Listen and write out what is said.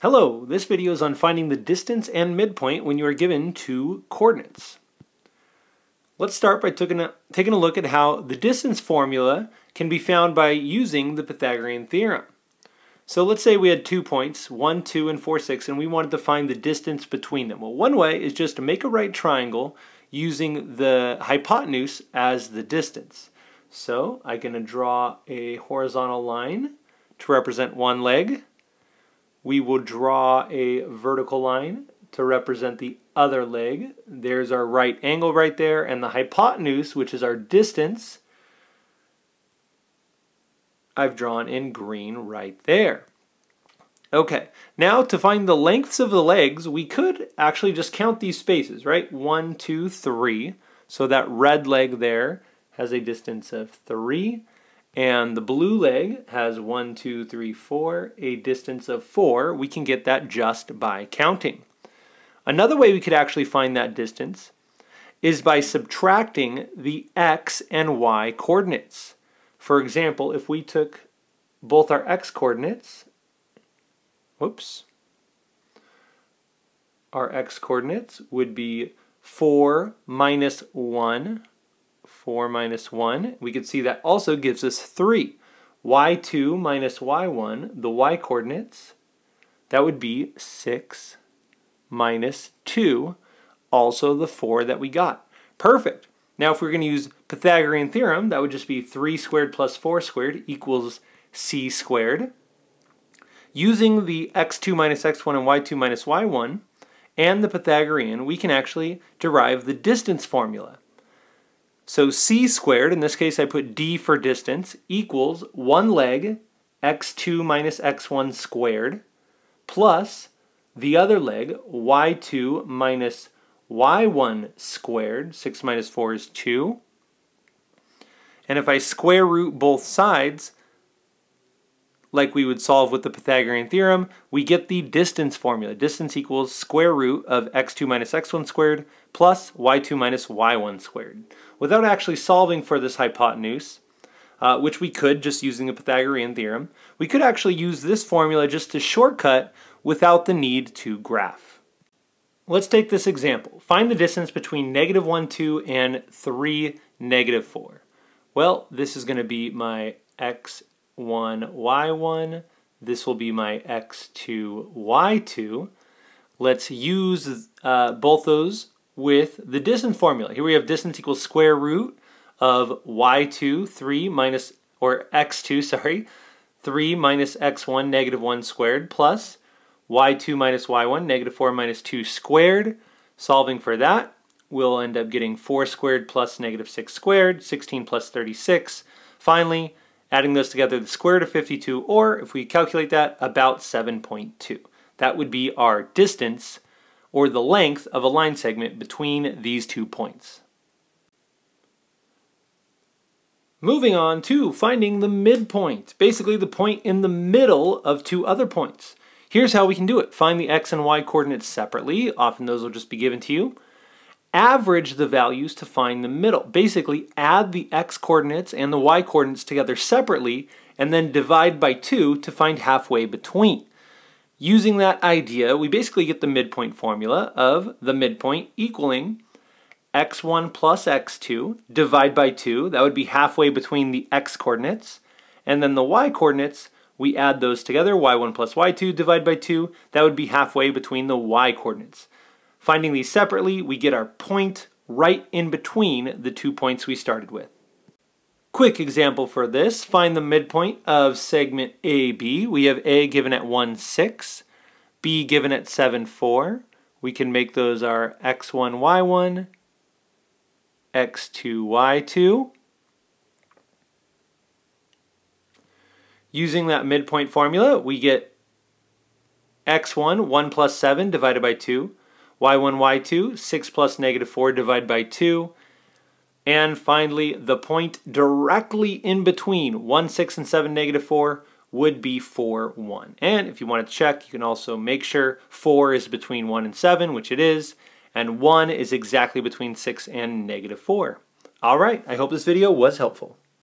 Hello, this video is on finding the distance and midpoint when you are given two coordinates. Let's start by taking a look at how the distance formula can be found by using the Pythagorean theorem. So let's say we had 2 points, 1, 2, and 4, 6, and we wanted to find the distance between them. Well, one way is just to make a right triangle using the hypotenuse as the distance. So I'm going to draw a horizontal line to represent one leg. We will draw a vertical line to represent the other leg. There's our right angle right there, and the hypotenuse, which is our distance, I've drawn in green right there. Okay, now to find the lengths of the legs, we could actually just count these spaces, right? 1, 2, 3. So that red leg there has a distance of 3. And the blue leg has 1, 2, 3, 4, a distance of 4. We can get that just by counting. Another way we could actually find that distance is by subtracting the x and y coordinates. For example, if we took both our x coordinates, our x coordinates would be 4 minus 1. 4 minus 1, we could see that also gives us 3. y2 minus y1, the y coordinates, that would be 6 minus 2, also the 4 that we got. Perfect. Now if we're going to use Pythagorean theorem, that would just be 3 squared plus 4 squared equals c squared. Using the x2 minus x1 and y2 minus y1 and the Pythagorean, we can actually derive the distance formula. So c squared, in this case I put d for distance, equals one leg, x2 minus x1 squared, plus the other leg, y2 minus y1 squared. 6 minus 4 is 2. And if I square root both sides, like we would solve with the Pythagorean theorem, we get the distance formula. Distance equals square root of x2 minus x1 squared plus y2 minus y1 squared. Without actually solving for this hypotenuse, which we could just using the Pythagorean theorem, we could actually use this formula just to shortcut without the need to graph. Let's take this example. Find the distance between -1, 2 and 3, -4. Well, this is going to be my x1, y1. This will be my x2, y2. Let's use both those with the distance formula. Here we have distance equals square root of y2, 3 minus, or x2, sorry, 3 minus x1, -1 squared, plus y2 minus y1, -4 minus 2 squared. Solving for that, we'll end up getting 4 squared plus -6 squared, 16 plus 36. Finally, adding those together, the square root of 52, or if we calculate that, about 7.2. That would be our distance, or the length of a line segment between these 2 points. Moving on to finding the midpoint, basically the point in the middle of 2 other points. Here's how we can do it. Find the x and y coordinates separately. Often those will just be given to you. Average the values to find the middle. Basically, add the x coordinates and the y coordinates together separately, and then divide by 2 to find halfway between. Using that idea, we basically get the midpoint formula of the midpoint equaling x1 plus x2, divide by 2, that would be halfway between the x coordinates, and then the y coordinates, we add those together, y1 plus y2, divide by 2, that would be halfway between the y coordinates. Finding these separately, we get our point right in between the 2 points we started with. Quick example for this, find the midpoint of segment AB. We have A given at 1, 6, B given at 7, 4. We can make those our x1, y1, x2, y2. Using that midpoint formula, we get x1, 1 plus 7 divided by 2, y1, y2, 6 plus -4 divided by 2, and finally, the point directly in between 1, 6, and 7, -4 would be 4, 1. And if you want to check, you can also make sure 4 is between 1 and 7, which it is, and 1 is exactly between 6 and -4. All right, I hope this video was helpful.